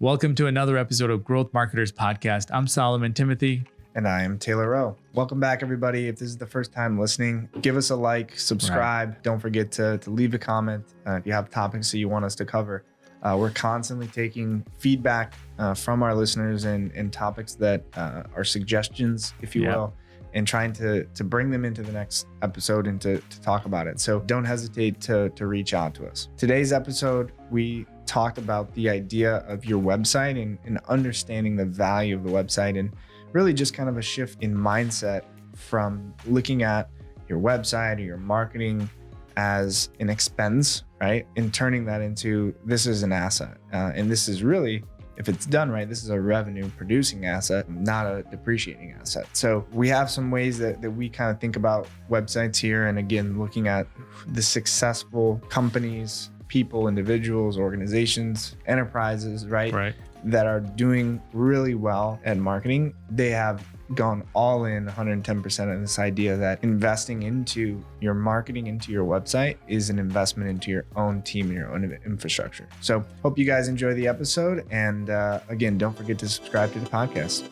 Welcome to another episode of Growth Marketers Podcast. I'm Solomon Timothy. And I am Taylor Rowe. Welcome back, everybody. If this is the first time listening, give us a like, subscribe. Right. Don't forget to leave a comment if you have topics that you want us to cover. We're constantly taking feedback from our listeners and topics that are suggestions, if you will, and trying to bring them into the next episode and to talk about it. So don't hesitate to reach out to us. Today's episode, we talked about the idea of your website and understanding the value of the website, and really just kind of a shift in mindset from looking at your website or your marketing as an expense, right? And turning that into, this is an asset. And this is really, if it's done right, this is a revenue producing asset, not a depreciating asset. So we have some ways that we kind of think about websites here. And again, looking at the successful companies, people, individuals, organizations, enterprises, right? That are doing really well at marketing. They have gone all in 110% in this idea that investing into your marketing, into your website is an investment into your own team and your own infrastructure. So hope you guys enjoy the episode. And again, don't forget to subscribe to the podcast.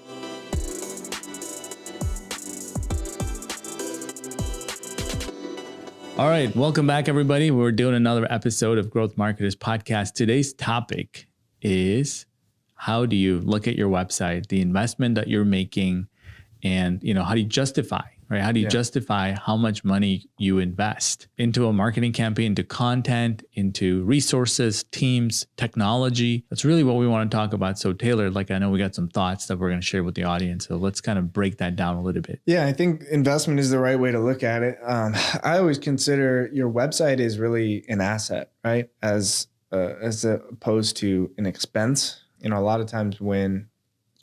All right, welcome back, everybody. We're doing another episode of Growth Marketers Podcast. Today's topic is, how do you look at your website, the investment that you're making, and how do you justify, right? How do you justify how much money you invest into a marketing campaign, into content, into resources, teams, technology? That's really what we want to talk about. So Taylor, I know we got some thoughts that we're going to share with the audience. So let's kind of break that down a little bit. Yeah, I think investment is the right way to look at it. I always consider your website is really an asset, right? As opposed to an expense. A lot of times when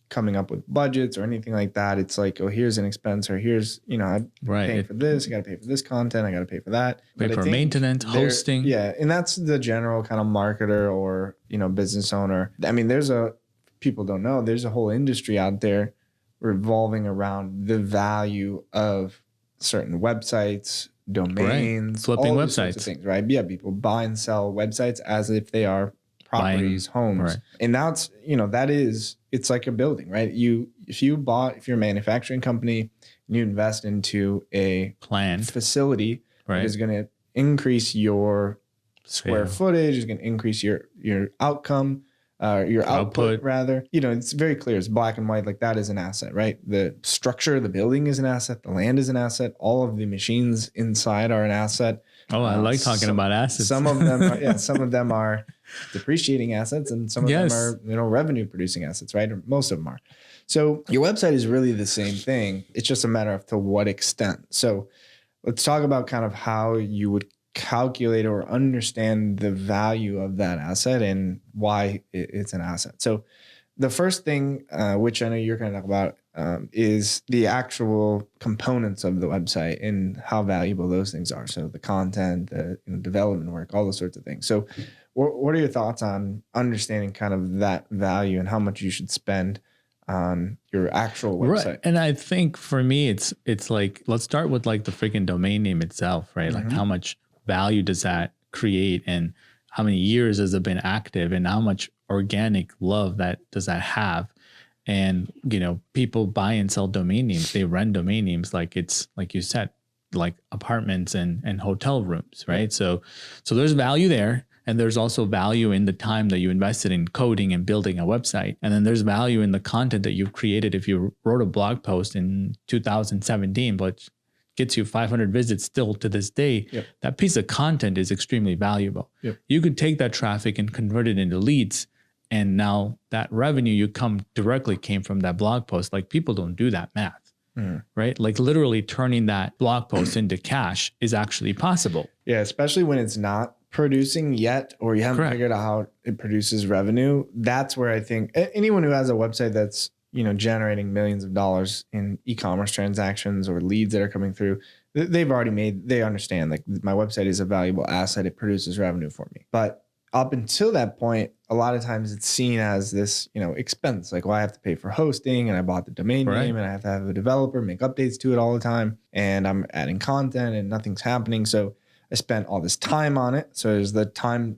coming up with budgets or anything like that, it's like, oh, here's an expense, or here's, I'm paying for this, I got to pay for this content, I got to pay for that. Pay for maintenance, hosting. Yeah. And that's the general kind of marketer or, business owner. I mean, people don't know, there's a whole industry out there revolving around the value of certain websites, domains, flipping all websites, sorts of things, right? Yeah. People buy and sell websites as if they are properties, homes. Right. And now it's like a building, right? If you're a manufacturing company and you invest into a planned facility, that is going to increase your square footage, is going to increase your outcome, your output rather. It's very clear. It's black and white. Like, that is an asset, right? The structure of the building is an asset. The land is an asset. All of the machines inside are an asset. Oh, I like talking about assets. Some of them are depreciating assets, and some of them are, revenue producing assets, right? Or most of them are. So your website is really the same thing. It's just a matter of to what extent. So let's talk about kind of how you would calculate or understand the value of that asset and why it's an asset. So the first thing, which I know you're going to talk about, is the actual components of the website and how valuable those things are. So the content, the development work, all those sorts of things. So what are your thoughts on understanding kind of that value and how much you should spend on your actual website? Right. And I think for me, it's like, let's start with the freaking domain name itself, right? Mm-hmm. Like, how much value does that create, and how many years has it been active, and how much organic love does that have? And, people buy and sell domain names. They rent domain names like it's, like you said, like apartments and hotel rooms, right? So there's value there. And there's also value in the time that you invested in coding and building a website. And then there's value in the content that you've created. If you wrote a blog post in 2017, but gets you 500 visits still to this day, that piece of content is extremely valuable. You could take that traffic and convert it into leads. And now that revenue came from that blog post. Like, people don't do that math, right? Like, literally turning that blog post into cash is actually possible. Yeah, especially when it's not producing yet, or you haven't figured out how it produces revenue. That's where I think anyone who has a website that's, generating millions of dollars in e-commerce transactions or leads that are coming through, they understand, like, my website is a valuable asset. It produces revenue for me. But up until that point, a lot of times it's seen as this, expense. Like, well, I have to pay for hosting, and I bought the domain name, and I have to have a developer make updates to it all the time, and I'm adding content and nothing's happening. So I spent all this time on it. So there's the time,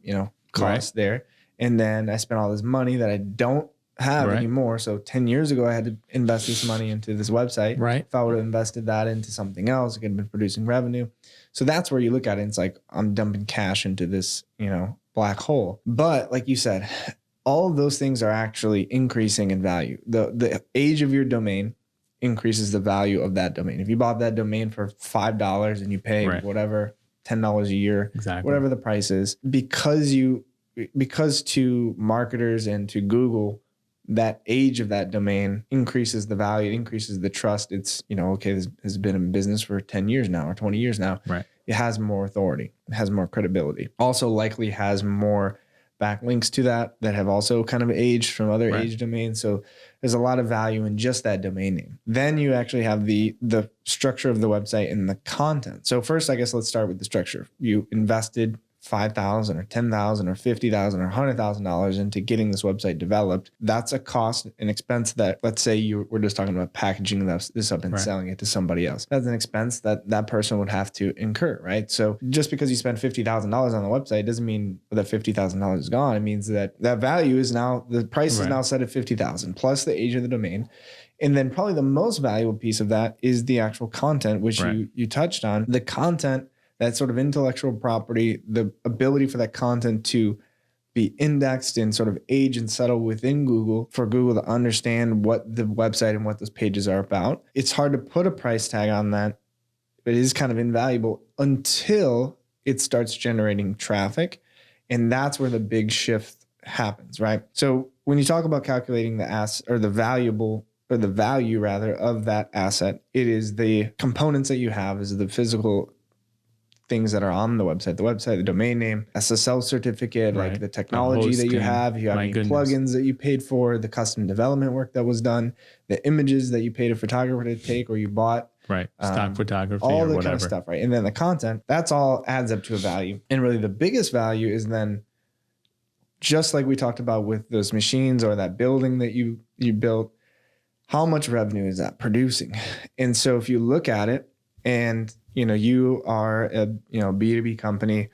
cost there. And then I spent all this money that I don't have anymore. So 10 years ago, I had to invest this money into this website. Right. If I would have invested that into something else, it could have been producing revenue. So that's where you look at it. It's like, I'm dumping cash into this, black hole. But like you said, all of those things are actually increasing in value. The age of your domain increases the value of that domain. If you bought that domain for $5 and you pay whatever, $10 a year, whatever the price is, because to marketers and to Google, that age of that domain increases the value, it increases the trust. It's, okay, this has been in business for 10 years now or 20 years now. Right. It has more authority. It has more credibility. Also likely has more backlinks to that have also kind of aged from other age domains. So there's a lot of value in just that domain name. Then you actually have the structure of the website and the content. So first, I guess let's start with the structure. You invested $5,000 or $10,000 or $50,000 or $100,000 into getting this website developed. That's a cost, an expense that, let's say we're just talking about packaging this up and selling it to somebody else. That's an expense that person would have to incur, right? So just because you spend $50,000 on the website doesn't mean that $50,000 is gone. It means that value is now, the price is now set at $50,000 plus the age of the domain. And then probably the most valuable piece of that is the actual content, which you touched on. The content, that sort of intellectual property, the ability for that content to be indexed and sort of age and settle within Google for Google to understand what the website and what those pages are about. It's hard to put a price tag on that, but it is kind of invaluable until it starts generating traffic. And that's where the big shift happens, right? So when you talk about calculating the value rather of that asset, it is the components that you have, is the physical things that are on the website, the domain name, SSL certificate, like the technology that you have any plugins that you paid for, the custom development work that was done, the images that you paid a photographer to take or you bought. Right. Stock photography all or the whatever. kind of stuff, right? And then the content, that's all adds up to a value. And really the biggest value is then, just like we talked about with those machines or that building that you built, how much revenue is that producing? And so if you look at it and you are a B2B company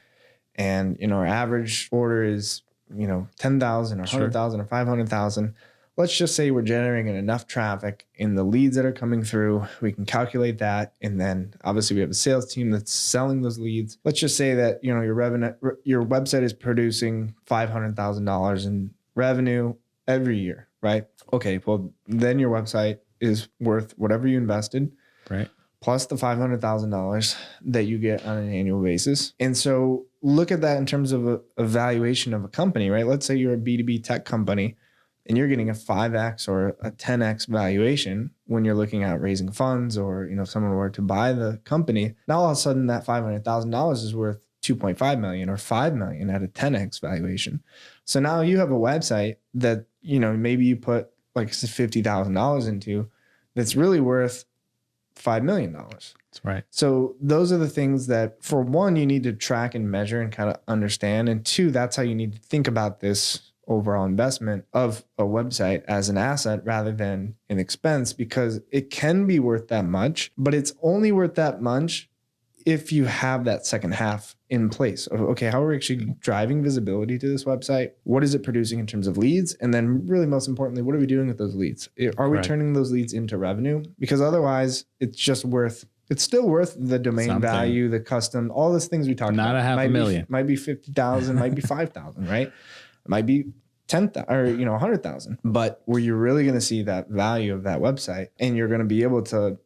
and our average order is 10,000 or 100,000 or 500,000. Let's just say we're generating enough traffic in the leads that are coming through. We can calculate that, and then obviously we have a sales team that's selling those leads. Let's just say that your website is producing $500,000 in revenue every year, right? Okay, well then your website is worth whatever you invested, right? Plus the $500,000 that you get on an annual basis. And so look at that in terms of a valuation of a company, right? Let's say you're a B2B tech company and you're getting a 5X or a 10X valuation when you're looking at raising funds or, if someone were to buy the company. Now all of a sudden that $500,000 is worth $2.5 million or $5 million at a 10X valuation. So now you have a website that, maybe you put like $50,000 into that's really worth $5 million. That's right. So those are the things that, for one, you need to track and measure and kind of understand. And two, that's how you need to think about this overall investment of a website as an asset rather than an expense, because it can be worth that much, but it's only worth that much if you have that second half in place of, okay, how are we actually driving visibility to this website? What is it producing in terms of leads? And then really most importantly, what are we doing with those leads? Are we turning those leads into revenue? Because otherwise it's still worth the domain value, the custom, all those things we talked about. Not $500,000. Might be 50,000, might be 5,000, right? It might be 10,000 or 100,000. But where you're really going to see that value of that website and you're going to be able to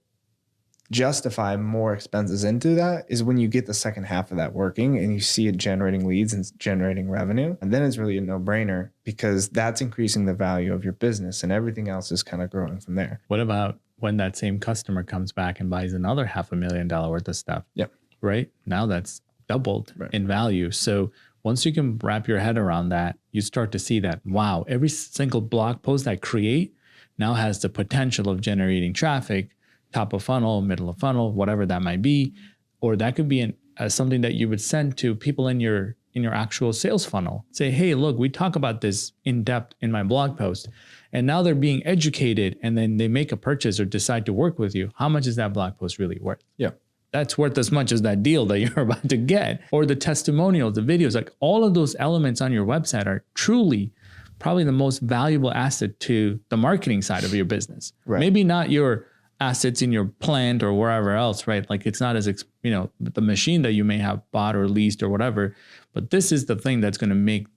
justify more expenses into that is when you get the second half of that working and you see it generating leads and generating revenue. And then it's really a no-brainer because that's increasing the value of your business and everything else is kind of growing from there. What about when that same customer comes back and buys another $500,000 worth of stuff? Yep. Right? Now that's doubled in value. So once you can wrap your head around that, you start to see that, wow, every single blog post I create now has the potential of generating traffic, top of funnel, middle of funnel, whatever that might be. Or that could be something that you would send to people in your actual sales funnel. Say, hey, look, we talk about this in depth in my blog post. And now they're being educated and then they make a purchase or decide to work with you. How much is that blog post really worth? Yeah. that's worth as much as that deal that you're about to get, or the testimonials, the videos, like all of those elements on your website are truly probably the most valuable asset to the marketing side of your business. Right. Maybe not your assets in your plant or wherever else, right? Like it's not as, the machine that you may have bought or leased or whatever, but this is the thing that's going to make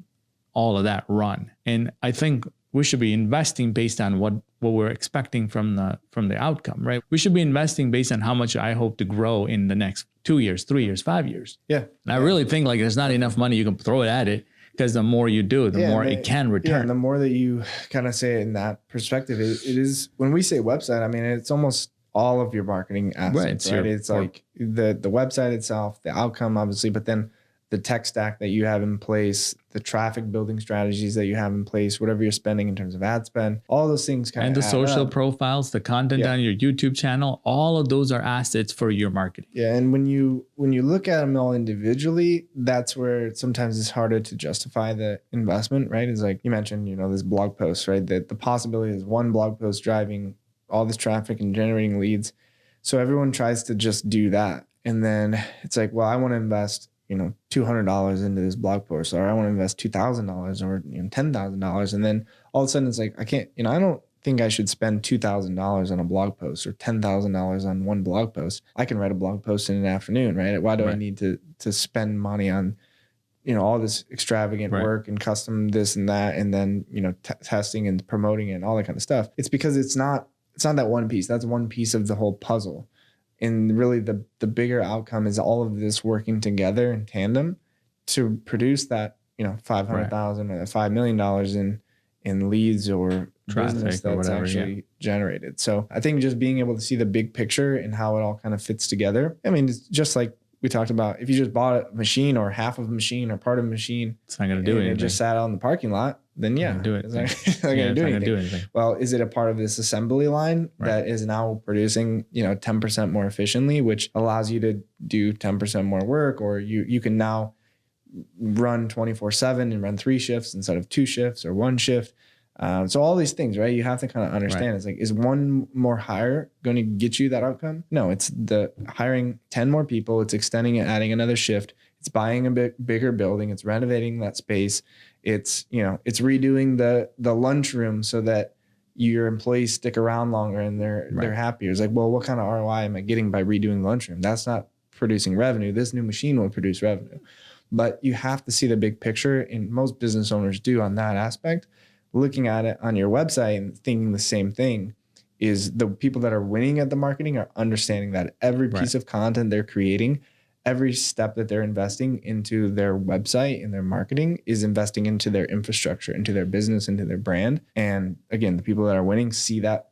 all of that run. And I think we should be investing based on what we're expecting from the outcome, right? We should be investing based on how much I hope to grow in the next 2 years, 3 years, 5 years. Yeah. And I really think like there's not enough money you can throw it at it, because the more you do, the more it can return. Yeah, and the more that you kind of say it in that perspective, it is, when we say website, I mean, it's almost all of your marketing assets, right? It's like the website itself, the outcome, obviously, but then the tech stack that you have in place, the traffic building strategies that you have in place, whatever you're spending in terms of ad spend, all those things kind of, and the social profiles, the content on your YouTube channel, all of those are assets for your marketing. Yeah. And when you look at them all individually, that's where sometimes it's harder to justify the investment, right? It's like you mentioned, this blog post, right? That the possibility is one blog post driving all this traffic and generating leads. So everyone tries to just do that. And then it's like, well, I want to invest $200 into this blog post, or I want to invest $2,000 or $10,000. And then all of a sudden it's like, I can't, I don't think I should spend $2,000 on a blog post or $10,000 on one blog post. I can write a blog post in an afternoon, right? Why do I need to spend money on, all this extravagant work and custom this and that, and then, testing and promoting it and all that kind of stuff? It's because it's not that one piece. That's one piece of the whole puzzle. And really the bigger outcome is all of this working together in tandem to produce that, $500,000 or $5 million in leads or traffic business that's actually generated. So I think just being able to see the big picture and how it all kind of fits together. I mean, it's just like we talked about, if you just bought a machine or half of a machine or part of a machine, it's not going to do anything. It just sat out in the parking lot, then it's not going to do anything. Well, is it a part of this assembly line that is now producing, 10% more efficiently, which allows you to do 10% more work, or you can now run 24/7 and run 3 shifts instead of 2 shifts or 1 shift. So all these things, right? You have to kind of understand. It's like, is one more hire going to get you that outcome? No, it's the hiring 10 more people. It's extending it, adding another shift. It's buying a bit bigger building. It's renovating that space. It's, it's redoing the lunchroom so that your employees stick around longer and they're happier. It's like, well, what kind of ROI am I getting by redoing the lunchroom? That's not producing revenue. This new machine will produce revenue. But you have to see the big picture, and most business owners do on that aspect. Looking at it on your website and thinking the same thing is the people that are winning at the marketing are understanding that every piece of content they're creating, every step that they're investing into their website and their marketing is investing into their infrastructure, into their business, into their brand. And again, the people that are winning see that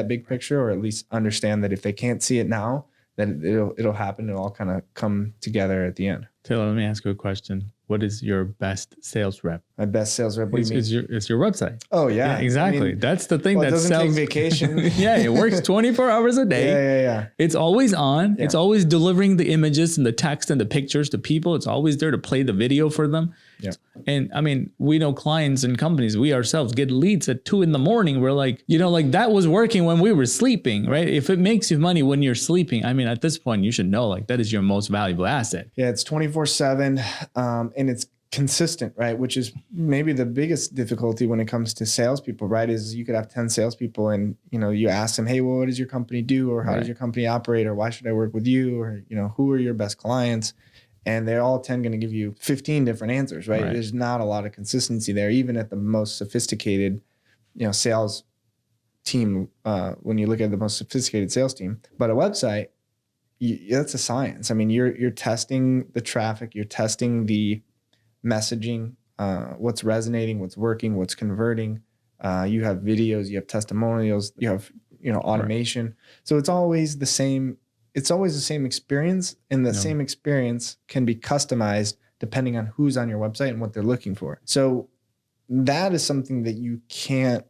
big picture, or at least understand that if they can't see it now, then it'll happen. It'll all kind of come together at the end. Taylor, let me ask you a question. What is your best sales rep? My best sales rep? What do you mean? It's your website. Oh, yeah. Exactly. I mean, that's the thing that doesn't take vacation. Yeah, it works 24 hours a day. Yeah. It's always on. Yeah. It's always delivering the images and the text and the pictures to people. It's always there to play the video for them. Yeah. And I mean, we know clients and companies, we ourselves get leads at 2 a.m. We're like, that was working when we were sleeping, right? If it makes you money when you're sleeping, I mean, at this point, you should know like that is your most valuable asset. Yeah, it's 24/7 and it's consistent, right? Which is maybe the biggest difficulty when it comes to salespeople, right? Is you could have 10 salespeople and, you ask them, hey, well, what does your company do? Or how does your company operate? Or why should I work with you? Or, who are your best clients? And they're all 10 going to give you 15 different answers, right? There's not a lot of consistency there, even at the most sophisticated, sales team. When you look at the most sophisticated sales team, but a website, that's a science. I mean, you're testing the traffic, you're testing the messaging, what's resonating, what's working, what's converting. You have videos, you have testimonials, you have, automation. So it's always the same. It's always the same experience, and the same experience can be customized depending on who's on your website and what they're looking for. So that is something that you can't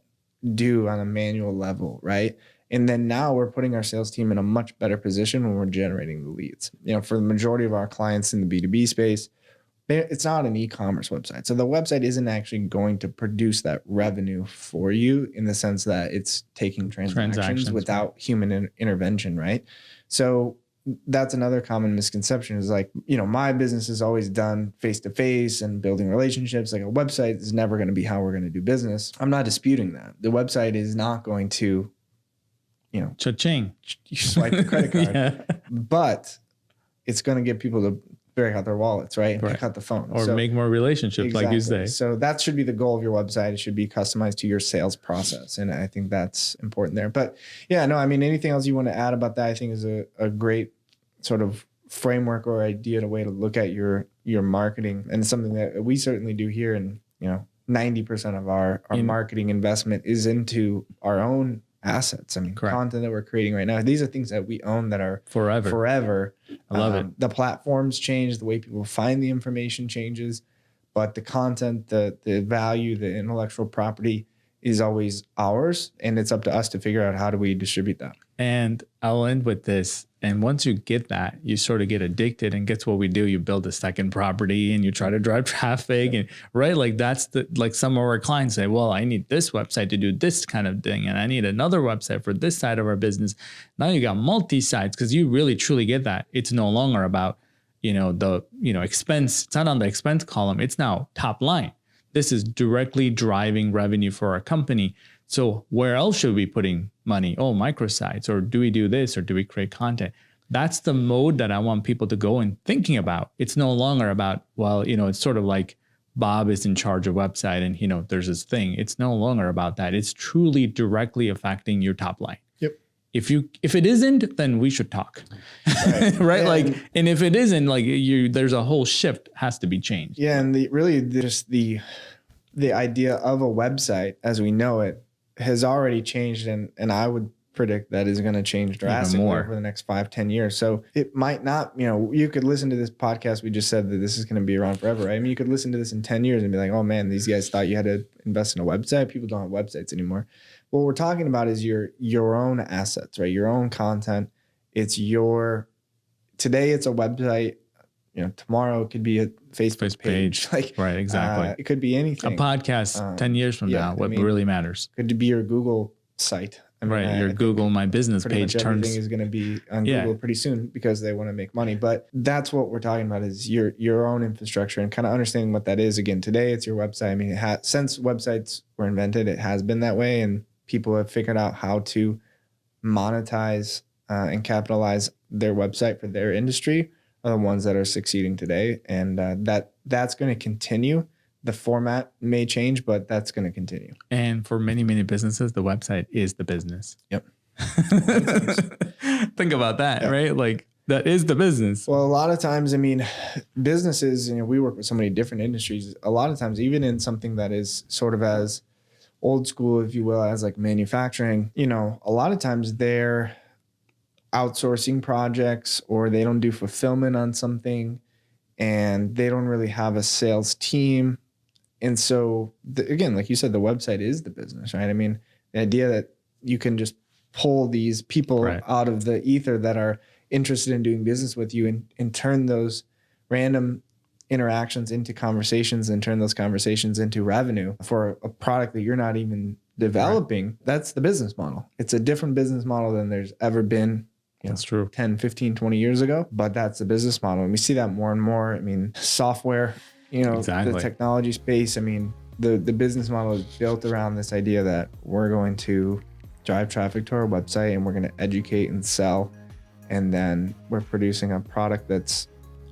do on a manual level, right? And then now we're putting our sales team in a much better position when we're generating the leads. For the majority of our clients in the B2B space, it's not an e-commerce website. So the website isn't actually going to produce that revenue for you in the sense that it's taking transactions without human intervention, right? So that's another common misconception is like, my business is always done face-to-face and building relationships. Like a website is never going to be how we're going to do business. I'm not disputing that. The website is not going to, cha-ching, you swipe the credit card, but it's going to get people to break out their wallets, right? And pick out the phone. Or make more relationships, like you say. So that should be the goal of your website. It should be customized to your sales process. And I think that's important there. But yeah, no, I mean, anything else you want to add about that, I think is a great sort of framework or idea and a way to look at your marketing. And it's something that we certainly do here. And, 90% of our marketing investment is into our own assets. I mean, content that we're creating right now, these are things that we own that are forever. I love it. The platforms change, the way people find the information changes, but the content, the value, the intellectual property is always ours. And it's up to us to figure out how do we distribute that. And I'll end with this. And once you get that, you sort of get addicted. And guess what we do? You build a second property and you try to drive traffic. And like that's like some of our clients say, well, I need this website to do this kind of thing. And I need another website for this side of our business. Now you got multi-sites because you really truly get that. It's no longer about, the expense. It's not on the expense column. It's now top line. This is directly driving revenue for our company. So where else should we be putting money? Oh, microsites, or do we do this, or do we create content? That's the mode that I want people to go in thinking about. It's no longer about, well, it's sort of like Bob is in charge of website and, there's this thing. It's no longer about that. It's truly directly affecting your top line. Yep. If it isn't, then we should talk. Right. Right. And if it isn't, there's a whole shift has to be changed. Yeah. And the idea of a website as we know it has already changed. And I would predict that is going to change drastically over the next 5-10 years. So it might not, you could listen to this podcast. We just said that this is going to be around forever, right? I mean, you could listen to this in 10 years and be like, oh man, these guys thought you had to invest in a website. People don't have websites anymore. What we're talking about is your own assets, right? Your own content. Today it's a website. Tomorrow it could be a Facebook page. Right, exactly. It could be anything. A podcast 10 years from now, what really matters. Could be your Google site. Your Google My Business page turns. Everything is going to be on Google pretty soon because they want to make money. But that's what we're talking about is your own infrastructure and kind of understanding what that is. Again, today it's your website. I mean, since websites were invented, it has been that way. And people have figured out how to monetize and capitalize their website for their industry. Are the ones that are succeeding today. And that's going to continue. The format may change, but that's going to continue. And for many, many businesses, the website is the business. Yep. Think about that, right? Like that is the business. Well, a lot of times, I mean, businesses, we work with so many different industries. A lot of times, even in something that is sort of as old school, if you will, as like manufacturing, a lot of times they're outsourcing projects or they don't do fulfillment on something and they don't really have a sales team. And so again, like you said, the website is the business, right? I mean, the idea that you can just pull these people out of the ether that are interested in doing business with you and turn those random interactions into conversations and turn those conversations into revenue for a product that you're not even developing. That's the business model. It's a different business model than there's ever been. That's true. 10, 15, 20 years ago, but that's the business model. And we see that more and more. I mean, software, the technology space. I mean, the business model is built around this idea that we're going to drive traffic to our website and we're going to educate and sell. And then we're producing a product that's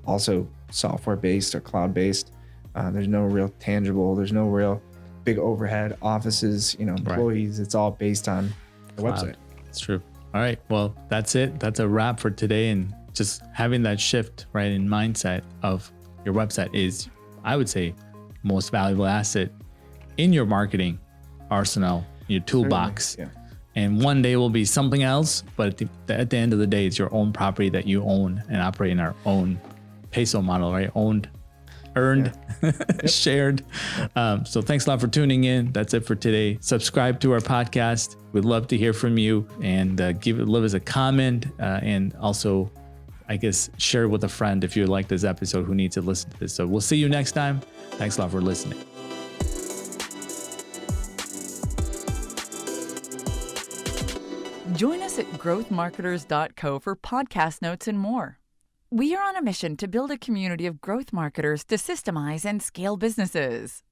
also software based or cloud based. There's no real tangible, there's no real big overhead offices, employees. It's all based on the website. It's true. All right. Well, that's it. That's a wrap for today. And just having that shift, right, in mindset of your website is, I would say, most valuable asset in your marketing arsenal, your toolbox. Yeah. And one day will be something else. But at the end of the day, it's your own property that you own and operate in our own peso model, right? Owned, earned, shared. So thanks a lot for tuning in. That's it for today. Subscribe to our podcast. We'd love to hear from you and leave us a comment and also, I guess, share it with a friend if you like this episode who needs to listen to this. So we'll see you next time. Thanks a lot for listening. Join us at growthmarketers.co for podcast notes and more. We are on a mission to build a community of growth marketers to systemize and scale businesses.